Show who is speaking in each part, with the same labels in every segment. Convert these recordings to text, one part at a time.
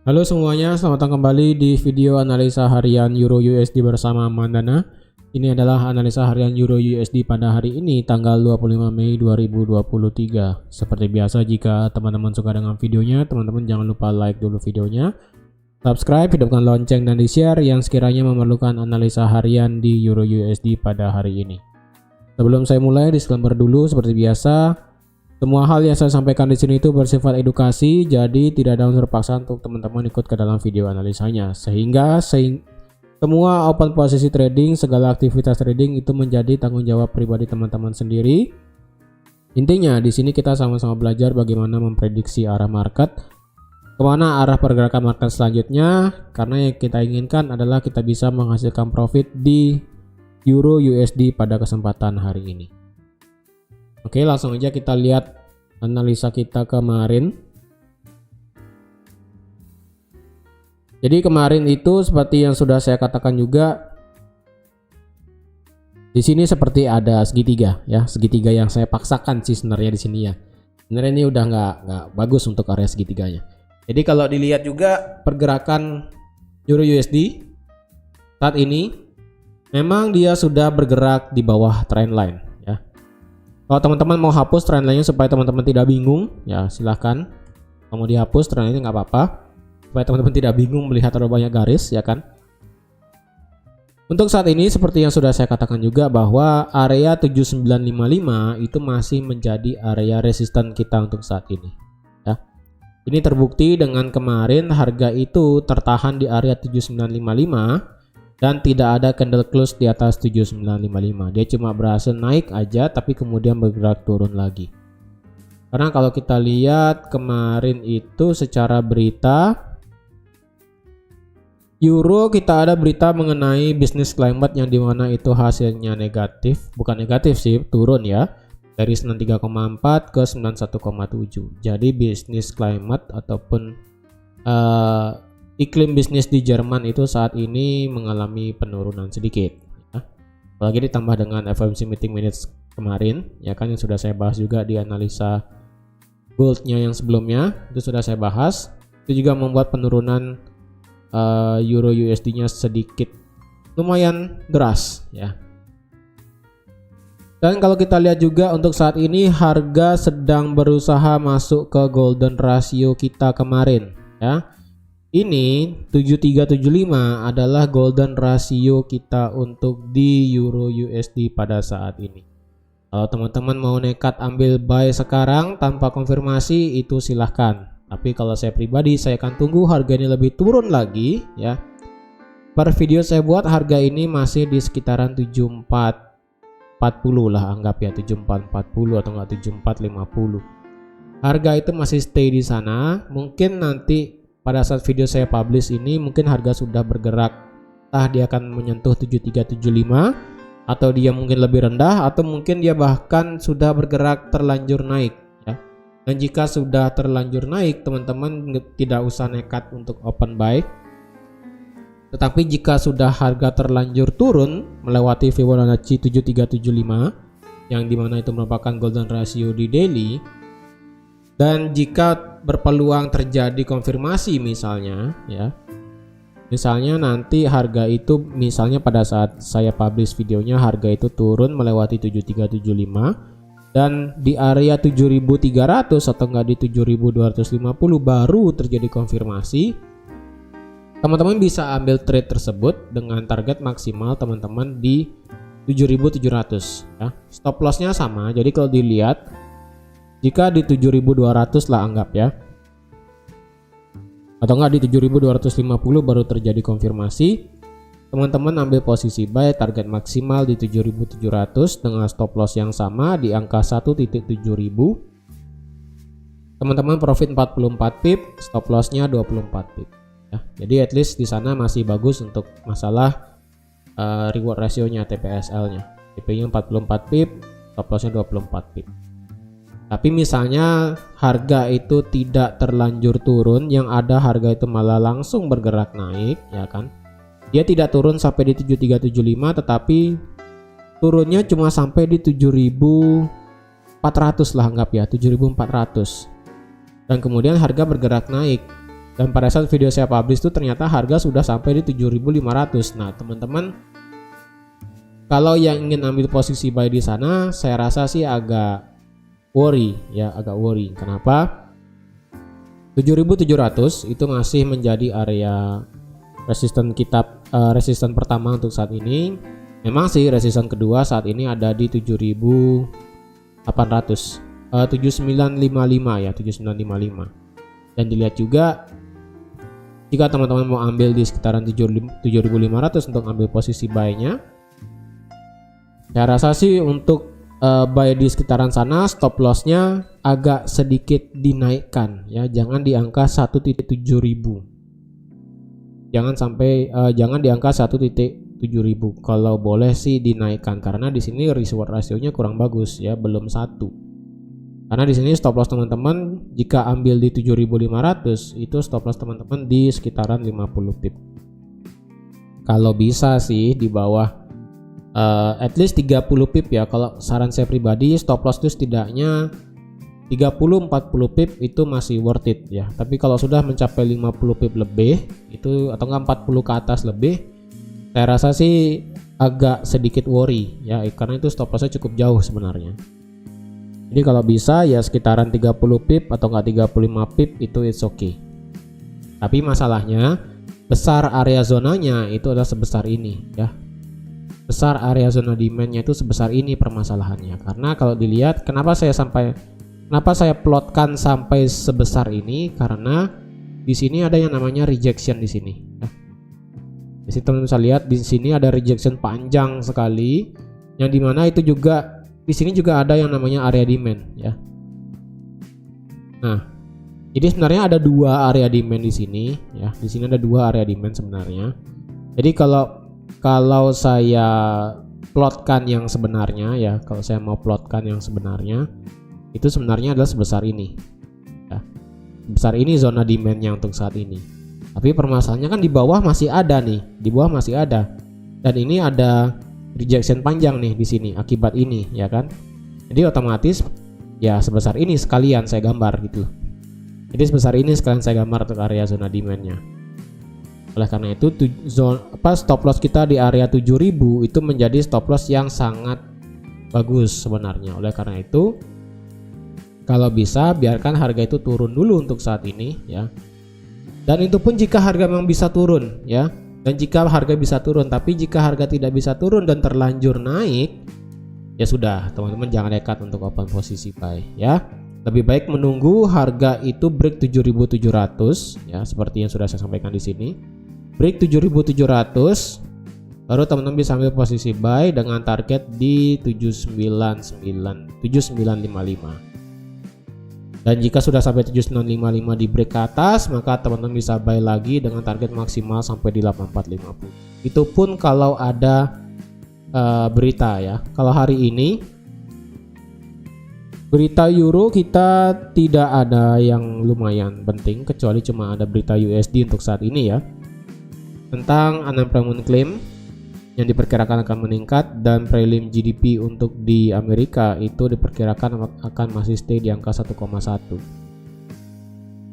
Speaker 1: Halo semuanya, selamat datang kembali di video analisa harian Euro USD bersama Mandana. Ini adalah analisa harian Euro USD pada hari ini tanggal 25 Mei 2023. Seperti biasa, jika teman-teman suka dengan videonya, teman-teman jangan lupa like dulu videonya, subscribe, hidupkan lonceng dan di-share yang sekiranya memerlukan analisa harian di Euro USD pada hari ini. Sebelum saya mulai, disclaimer dulu seperti biasa. Semua hal yang saya sampaikan di sini itu bersifat edukasi, jadi tidak ada unsur paksaan untuk teman-teman ikut ke dalam video analisanya. Sehingga semua open posisi trading, segala aktivitas trading itu menjadi tanggung jawab pribadi teman-teman sendiri. Intinya di sini kita sama-sama belajar bagaimana memprediksi arah market, kemana arah pergerakan market selanjutnya, karena yang kita inginkan adalah kita bisa menghasilkan profit di Euro USD pada kesempatan hari ini. Oke, langsung aja kita lihat analisa kita kemarin. Jadi kemarin itu seperti yang sudah saya katakan juga, di sini seperti ada segitiga ya, segitiga yang saya paksakan sih sebenarnya di sini ya. Sebenarnya ini udah nggak bagus untuk area segitiganya. Jadi kalau dilihat juga pergerakan Euro USD saat ini memang dia sudah bergerak di bawah trendline. Kalau teman-teman mau hapus trendline-nya supaya teman-teman tidak bingung, ya silahkan. Kalau mau dihapus trendline-nya nggak apa-apa, supaya teman-teman tidak bingung melihat terlalu banyak garis, ya kan. Untuk saat ini seperti yang sudah saya katakan juga bahwa area 7955 itu masih menjadi area resisten kita untuk saat ini. Ya. Ini terbukti dengan kemarin harga itu tertahan di area 7955. Dan tidak ada candle close di atas 7955. Dia cuma berhasil naik aja tapi kemudian bergerak turun lagi. Karena kalau kita lihat kemarin itu secara berita Euro, kita ada berita mengenai business climate yang dimana itu hasilnya negatif. Bukan negatif sih, turun ya. Dari 93,4 ke 91,7. Jadi business climate ataupun iklim bisnis di Jerman itu saat ini mengalami penurunan sedikit ya. Apalagi ditambah dengan FOMC meeting minutes kemarin ya kan, yang sudah saya bahas juga di analisa goldnya yang sebelumnya itu sudah saya bahas. Itu juga membuat penurunan Euro USD nya sedikit lumayan deras ya. Dan kalau kita lihat juga untuk saat ini harga sedang berusaha masuk ke golden ratio kita kemarin ya. Ini 7375 adalah golden ratio kita untuk di Euro USD pada saat ini. Kalau teman-teman mau nekat ambil buy sekarang tanpa konfirmasi itu silahkan. Tapi kalau saya pribadi saya akan tunggu harga ini lebih turun lagi ya. Per video saya buat harga ini masih di sekitaran 7440 lah, anggap ya 7440 atau enggak 7450. Harga itu masih stay di sana. Mungkin nanti pada saat video saya publish ini mungkin harga sudah bergerak, entah dia akan menyentuh 7375 atau dia mungkin lebih rendah atau mungkin dia bahkan sudah bergerak terlanjur naik ya. Dan jika sudah terlanjur naik, teman-teman tidak usah nekat untuk open buy. Tetapi jika sudah harga terlanjur turun melewati Fibonacci 7375 yang dimana itu merupakan golden ratio di daily, dan jika berpeluang terjadi konfirmasi misalnya ya, misalnya nanti harga itu misalnya pada saat saya publish videonya harga itu turun melewati 7375 dan di area 7300 atau enggak di 7250 baru terjadi konfirmasi, teman-teman bisa ambil trade tersebut dengan target maksimal teman-teman di 7700 ya. Stop lossnya sama, jadi kalau dilihat jika di 7200 lah anggap ya, atau enggak di 7250 baru terjadi konfirmasi, teman-teman ambil posisi buy target maksimal di 7700 dengan stop loss yang sama di angka 1.7000. Teman-teman profit 44 pip, stop lossnya 24 pip ya. Jadi at least di sana masih bagus untuk masalah reward ratio-nya, TPSL-nya. TP-nya 44 pip, stop lossnya 24 pip. Tapi misalnya harga itu tidak terlanjur turun, yang ada harga itu malah langsung bergerak naik ya kan. Dia tidak turun sampai di 7375 tetapi turunnya cuma sampai di 7400 lah anggap ya, 7400. Dan kemudian harga bergerak naik Dan pada saat video saya publish itu ternyata harga sudah sampai di 7.500. Nah, teman-teman kalau yang ingin ambil posisi buy di sana, saya rasa sih agak worry ya, agak worry. Kenapa? 7.700 itu masih menjadi area resisten kita, resisten pertama untuk saat ini. Memang sih resisten kedua saat ini ada di 7.800, 7955 ya, 7955. Dan dilihat juga jika teman-teman mau ambil di sekitaran 7.500 untuk ambil posisi buy-nya, saya rasa sih untuk buy di sekitaran sana stop loss-nya agak sedikit dinaikkan ya, jangan di angka 1.7000. Jangan sampai jangan di angka 1.7000. Kalau boleh sih dinaikkan karena di sini risk reward rasionya kurang bagus ya, belum 1. Karena di sini stop loss teman-teman jika ambil di 7.500 itu stop loss teman-teman di sekitaran 50 pip. Kalau bisa sih di bawah at least 30 pip ya. Kalau saran saya pribadi stop loss itu setidaknya 30-40 pip itu masih worth it ya. Tapi kalau sudah mencapai 50 pip lebih itu atau enggak 40 ke atas lebih, saya rasa sih agak sedikit worry ya, karena itu stop lossnya cukup jauh sebenarnya. Jadi kalau bisa ya sekitaran 30 pip atau enggak 35 pip itu it's okay. Tapi masalahnya besar area zonanya itu adalah sebesar ini ya. Besar area zona demandnya itu sebesar ini permasalahannya. Karena kalau dilihat kenapa saya plotkan sampai sebesar ini, karena di sini ada yang namanya rejection di sini. Di sini teman-teman bisa lihat di sini ada rejection panjang sekali, yang dimana itu juga di sini juga ada yang namanya area demand ya. Nah, jadi sebenarnya ada dua area demand di sini ya. Di sini ada dua area demand sebenarnya. Jadi kalau saya plotkan yang sebenarnya ya, kalau saya mau plotkan yang sebenarnya itu sebenarnya adalah sebesar ini ya. Sebesar ini zona demandnya untuk saat ini. Tapi permasalahannya kan di bawah masih ada nih, di bawah masih ada. Dan ini ada rejection panjang nih di sini akibat ini ya kan. Jadi otomatis ya sebesar ini sekalian saya gambar gitu. Jadi sebesar ini sekalian saya gambar untuk area zona demandnya. Oleh karena itu stop loss kita di area 7.000 itu menjadi stop loss yang sangat bagus sebenarnya. Oleh karena itu kalau bisa biarkan harga itu turun dulu untuk saat ini ya. Dan itu pun jika harga memang bisa turun ya. Dan jika harga bisa turun, tapi jika harga tidak bisa turun dan terlanjur naik, ya sudah teman-teman jangan nekat untuk open posisi buy ya. Lebih baik menunggu harga itu break 7.700 ya, seperti yang sudah saya sampaikan di sini. Break 7.700 baru teman-teman bisa ambil posisi buy dengan target di 7955. Dan jika sudah sampai 7955 di break ke atas, maka teman-teman bisa buy lagi dengan target maksimal sampai di 8450. Itu pun kalau ada berita ya. Kalau hari ini berita euro kita tidak ada yang lumayan penting, kecuali cuma ada berita USD untuk saat ini ya, tentang unemployment claim yang diperkirakan akan meningkat, dan prelim GDP untuk di Amerika itu diperkirakan akan masih stay di angka 1,1.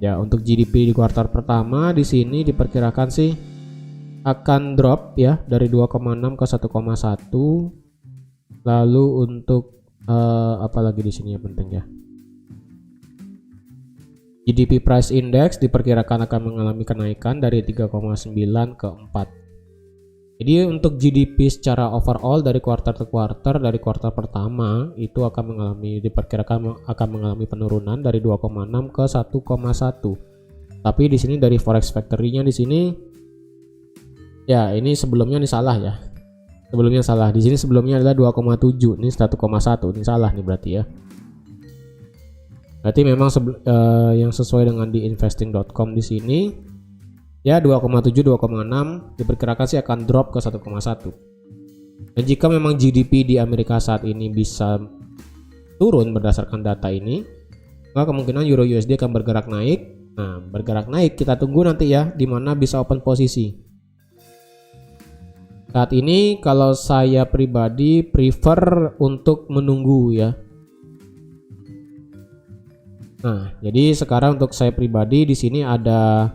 Speaker 1: Ya, untuk GDP di kuartal pertama di sini diperkirakan sih akan drop ya dari 2,6 ke 1,1. Lalu untuk apalagi di sini yang penting ya. GDP Price Index diperkirakan akan mengalami kenaikan dari 3,9 ke 4. Jadi untuk GDP secara overall dari kuartal ke kuartal, dari kuartal pertama itu diperkirakan akan mengalami penurunan dari 2,6 ke 1,1. Tapi di sini dari Forex Factory-nya di sini ya, ini sebelumnya ini salah ya. Sebelumnya salah. Di sini sebelumnya adalah 2,7, ini 1,1. Ini salah nih berarti ya. Berarti memang yang sesuai dengan di investing.com di sini ya 2,7 2,6 diperkirakan sih akan drop ke 1,1. Dan jika memang GDP di Amerika saat ini bisa turun berdasarkan data ini, maka kemungkinan euro USD akan bergerak naik. Nah, bergerak naik kita tunggu nanti ya di mana bisa open posisi. Saat ini kalau saya pribadi prefer untuk menunggu ya. Nah, jadi sekarang untuk saya pribadi di sini ada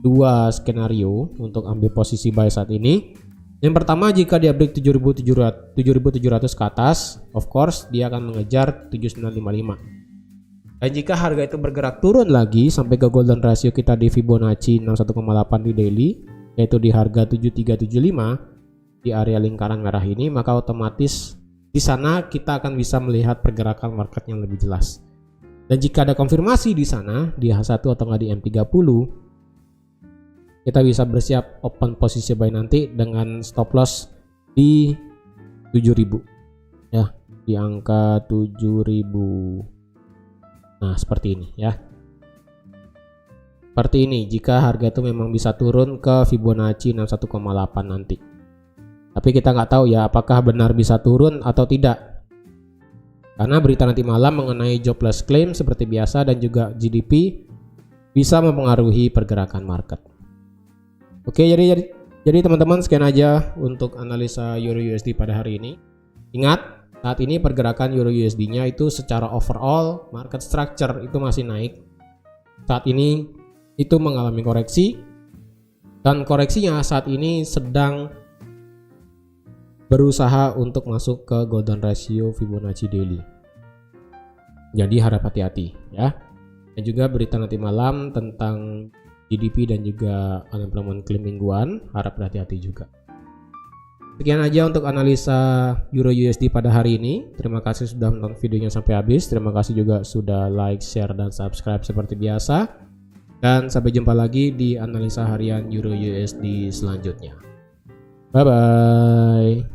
Speaker 1: dua skenario untuk ambil posisi buy saat ini. Yang pertama, jika dia break 7.700 ke atas, of course dia akan mengejar 7955. Dan jika harga itu bergerak turun lagi sampai ke golden ratio kita di Fibonacci 61,8 di daily, yaitu di harga 7375 di area lingkaran merah ini, maka otomatis di sana kita akan bisa melihat pergerakan market yang lebih jelas. Dan jika ada konfirmasi di sana di H1 atau nggak di M30, kita bisa bersiap open posisi buy nanti dengan stop loss di 7.000 ya, di angka 7.000. Nah, seperti ini ya. Seperti ini jika harga itu memang bisa turun ke Fibonacci 61,8 nanti. Tapi kita nggak tahu ya apakah benar bisa turun atau tidak. Karena berita nanti malam mengenai jobless claim seperti biasa dan juga GDP bisa mempengaruhi pergerakan market. Oke, jadi teman-teman, sekian aja untuk analisa Euro USD pada hari ini. Ingat, saat ini pergerakan Euro USD-nya itu secara overall market structure itu masih naik. Saat ini itu mengalami koreksi, dan koreksinya saat ini sedang berusaha untuk masuk ke golden ratio Fibonacci daily. Jadi harap hati-hati ya. Dan juga berita nanti malam tentang GDP dan juga unemployment claim mingguan, harap berhati-hati juga. Sekian aja untuk analisa Euro USD pada hari ini. Terima kasih sudah menonton videonya sampai habis. Terima kasih juga sudah like, share, dan subscribe seperti biasa. Dan sampai jumpa lagi di analisa harian Euro USD selanjutnya. Bye bye.